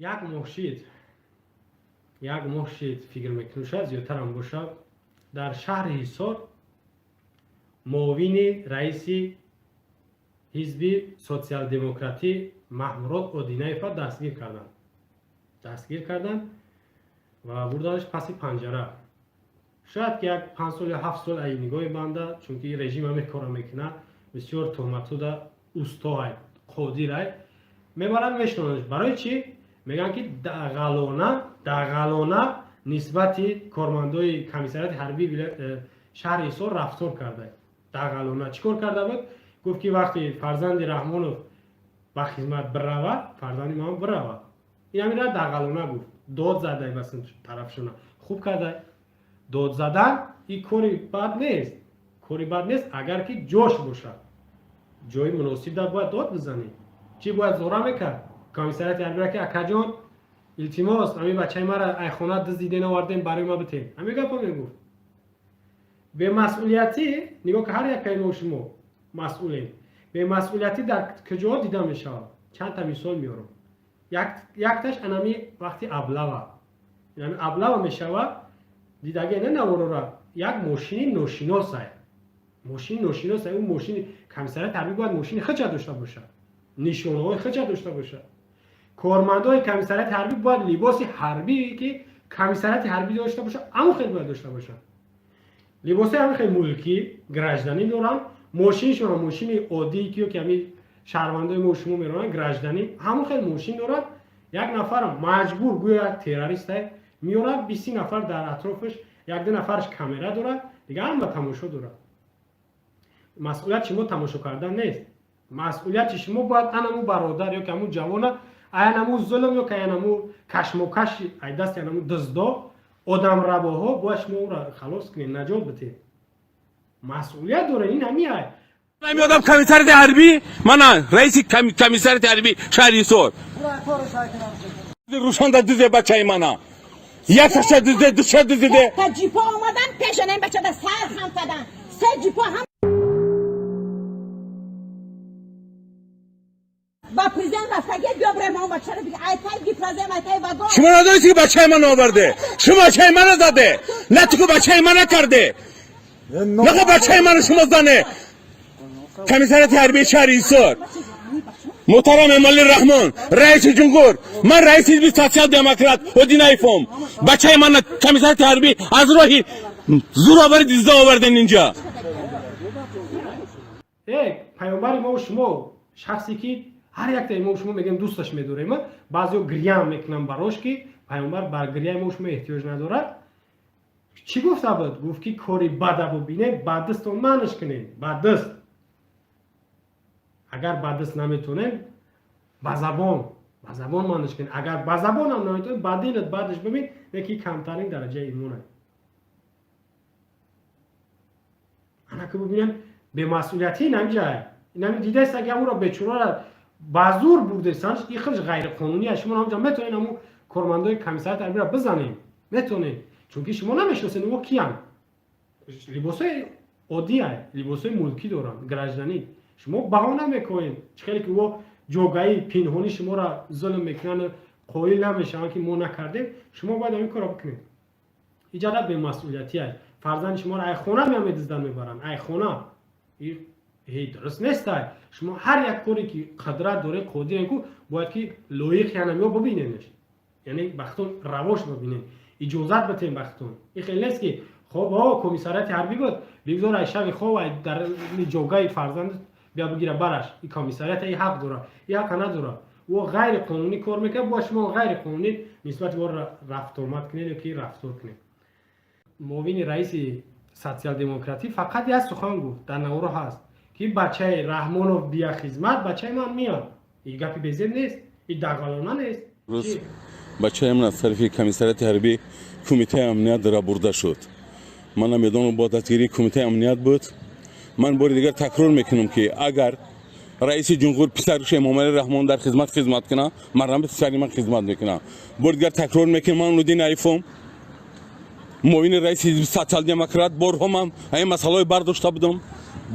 یک محشید فکر میکنم شاید زیادتر هم باشه در شهر حصار معاون رئیس حزب سوسیال دموکراتی محمود اودینایف دستگیر کردن و بردنش پس پنجره. شاید که یک 5 سال یا 7 سال ای نگاه بنده چون که رژیم هم کار میکنه بسیار تهمت دا اوستا قادر میبرن میشنونش. برای چی میگن که دغلانه نسبت کارمندای کمیسریت حربی شهر حصار رفتار کرده. دغلانه چیکار کرده بود؟ گفت که وقتی فرزند رحمانов با خدمت بروه فرزند ما بروه. این همین را دغلانه گفت. داد زده بس طرفشون خوب کرده. داد زدن این کاری بد نیست اگر که جوش باشه جای مناسب داد باید داد بزنی. چی باید زوره میکرد؟ کمیسریت حربی را که اکا جان التماس امی بچه ما را ای خانه دزدیدین آوردین برای ما بتین. همین گپا میگفت. به مسئولیتی نگاه که هر یک ما شما مسئولین. به مسئولیتی در کجا دیده میشه؟ چند تا مثال میارم. یکتاش انمی وقتی ابلغ یعنی ابلغ میشوه دیدگه نه نورورا یک ماشین ناشناسه اون ماشین کمیسریت حربی باید ماشین خچه داشته باشه نشانه‌های خچه داشته باشه. کارمندای کمیسریت حربی باید لباس حربی که کمیسریت حربی داشته باشه اما خیلی باید داشته باشه. لباس هم خیلی ملکی گراجدانی دارن. ماشینشون ماشین عادی که همین شهروندای ما شما میرونن گراجدانی همون خیلی ماشین دارن. یک نفر مجبور گویا یک تروریست میاره 20 نفر در اطرافش یک دو نفرش کامera داره دیگه هم تماشا داره. مسئولیت شما تماشا کردن نیست. مسئولیت شما باید انمو برادر یا که همون جوانه اینمو ظلم یا که اینمو کشمکش ای دست اینمو دزدا آدم رباها باید شما را خلاص کنین نجات بدین. مسئولیت داره این همیه. من میادم کمیسریت حربی من رئیس کمیسریت حربی شهر حصار روشان دزده بچه منه یک شش دزده دو شش دزده تا جیپا اومدن پیشن این بچه دا سر هم زدن 3 جیپا هم با پریزن رفتگی بیا برای ما بچه رو دیگه ایتای دیپرازم ایتای وگان شما ندارید که بچه من آورده شما بچه من زده نه تو که بچه من کرده نه بچه من شما زنه کمیسریت حربی شهر حصار محترم امالی رحمان رئیس جمهور من رئیس حزب سوسیال دموکرات اودینایفم بچه من کمیسریت حربی از راهی زورآوری دزد آوردن اینجا. پیامبر ما و شما شخصی که هر یک تا ما و شما میگیم دوستش میداریم بعضیا گریه هم میکنن براش که پیامبر بر گریه ما و شما احتیاج نداره. چی گفته بود؟ گفت که کاری بد ببینه بد دست منش کنین. بد دست اگر بد دست نمیتونین با زبان منش کنین. اگر با زبان هم نمیتونین با دلت بعدش ببین یکی کمترین درجه ایمونه. انا که ببینن به مسئولیتی نمیجای اینم دیده است اگه اون را بچورا را بازور برده سانش این خیلی غیر قانونی است. شما همونجا میتونین همون کارمندای کمیسریت حربی را بزنین میتونین چون که شما نمیشناسین او کیان. لباسای عادی است لباسای ملکی دارن گراجدانی. شما بهانه میکنین چخیلی که او جوگایی پنهانی شما را ظلم میکنن قایل نمیشن که ما نکردیم. شما باید این کارو بکنید. اجازه به مسئولیتی است. فرزند شما را ای خونه میدزدن میبرن ای خونه این درست نیست. شما هر یک کاری که قدرت داره قدرت کو باید که لایق یعنی ببینینش یعنی بختون رواش ببینین اجازت بدین بختون. این خیلی نیست که خب کمیسریت حربی بود بگذار ای شب خوب در جوگای فرزند بیا بگیره برش. این کمیسریت ای حق داره این حق نداره. و غیر قانونی کار میکنه با شما غیر قانونی نسبت به رفتار کنید که رفتار کنید. معاون رئیس سوسیال دموکراتی فقط یک سخن گفت در نورو هست که بچه رحمانov بیا خدمت بچه من میاد. این گپی بزرگ نیست این دغلانه نیست. روز بچه من از طرف کمیسریت حربی کمیته امنیت را برده شد. من میدونم با دستگیری کمیته امنیت بود. من بار دیگر تکرار میکنم که اگر رئیس جمهور پسرش امامعلی رحمان در خدمت کنه من پسری من خدمت میکنم. بار دیگر تکرار میکنم من اودینایفم معاون رئیس حزب سوسیال دموکرات برها من این مسئله برداشته بودم.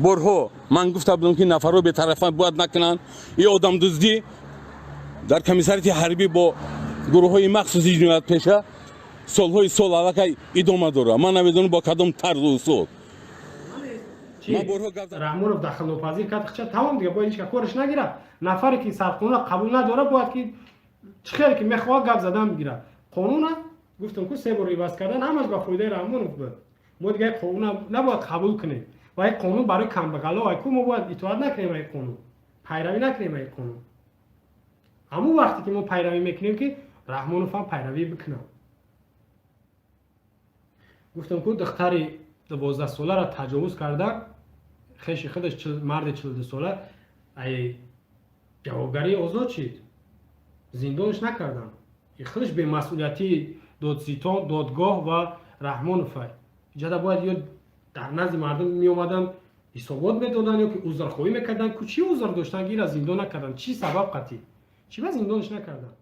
برها من گفته بودم که نفرها به طرفان باید نکنن. این آدم دزدی در کمیسریت حربی با гурӯҳҳои махсуси ҷиноятпеша солҳои сол аллакай идома дора. Ман намедонам бо кадом тарзу усул. Ман борҳо гап задам. раҳмонов дахлнопазир кард хича тамом дига бояд ҳеч кориш нагира. нафаре ки сарқонуна қабул надора бояд ки чӣ хеле ки мехоҳад гап задан бигира. қонуна гуфтам ку 3 бор иваз кардан ҳамаш ба фоидаи раҳмонов буд. мо дига қонуна набояд қабул кунем. ва ин қонун барои камбағало ай ку мо бояд итоат накунем ай қонун. пайравӣ накунем ай қонун. ҳамон вақте ки мо пайравӣ мекунем ки раҳмонов ҳам пайравӣ бикунад. гуфтам ку духтари 12 соларо таҷовуз карда хеши худаш марди 42 сола ай ҷавобгарӣ озод шид. зиндонш накардан. ин худаш бемасъулиятии додситон, додгоҳ ва раҳмонов ай. иҷада бояд ё дар назди мардум меомадан ҳисобот медодан ё ки узрхоҳӣ мекардан ку чӣ узр доштан гира зиндон накардан чӣ сабаб қатъӣ чӣ ба зиндонш накардан.